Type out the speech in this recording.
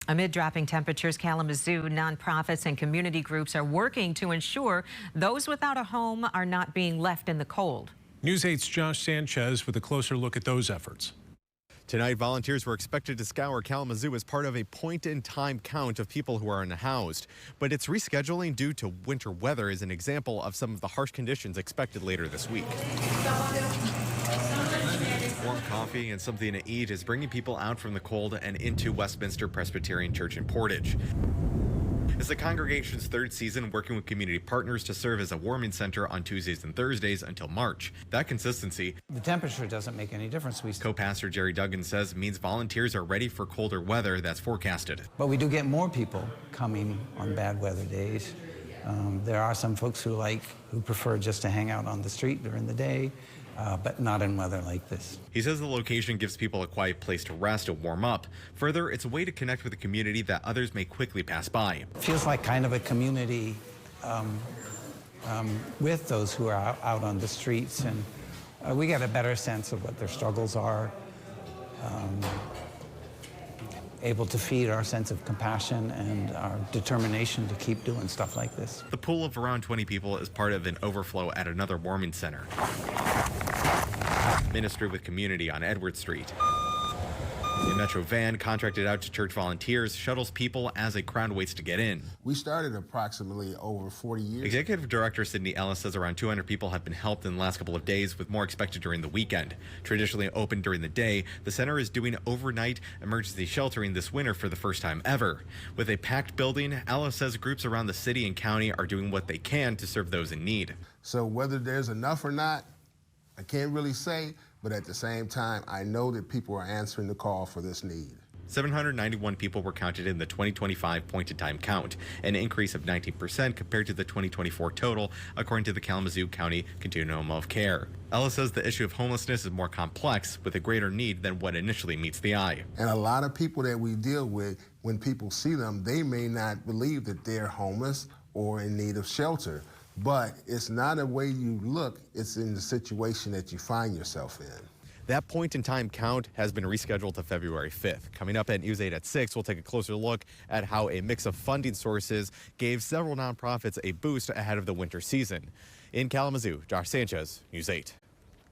Amid dropping temperatures, Kalamazoo nonprofits and community groups are working to ensure those without a home are not being left in the cold. News 8's Josh Sanchez with a closer look at those efforts. Tonight, volunteers were expected to scour Kalamazoo as part of a point-in-time count of people who are unhoused. But its rescheduling due to winter weather is an example of some of the harsh conditions expected later this week. Warm coffee and something to eat is bringing people out from the cold and into Westminster Presbyterian Church in Portage. It's the congregation's third season working with community partners to serve as a warming center on Tuesdays and Thursdays until March. That consistency, the temperature doesn't make any difference. Co-pastor Jerry Duggan says means volunteers are ready for colder weather that's forecasted. But we do get more people coming on bad weather days. There are some folks who prefer just to hang out on the street during the day, but not in weather like this. He says the location gives people a quiet place to rest and warm up. Further, it's a way to connect with the community that others may quickly pass by. It feels like kind of a community with those who are out on the streets, and we get a better sense of what their struggles are, able to feed our sense of compassion and our determination to keep doing stuff like this. The pool of around 20 people is part of an overflow at another warming center. Ministry with Community on Edward Street. A Metro van contracted out to church volunteers shuttles people as a crowd waits to get in. We started approximately over 40 years. Executive Director Sydney Ellis says around 200 people have been helped in the last couple of days, with more expected during the weekend. Traditionally open during the day, the center is doing overnight emergency sheltering this winter for the first time ever. With a packed building, Ellis says groups around the city and county are doing what they can to serve those in need. So whether there's enough or not, I can't really say, but at the same time, I know that people are answering the call for this need. 791 people were counted in the 2025 point-in-time count, an increase of 19% compared to the 2024 total, according to the Kalamazoo County Continuum of Care. Ellis says the issue of homelessness is more complex, with a greater need than what initially meets the eye. And a lot of people that we deal with, when people see them, they may not believe that they're homeless or in need of shelter. But it's not a way you look, it's in the situation that you find yourself in. That point-in-time count has been rescheduled to February 5th. Coming up at News 8 at 6, we'll take a closer look at how a mix of funding sources gave several nonprofits a boost ahead of the winter season. In Kalamazoo, Josh Sanchez, News 8.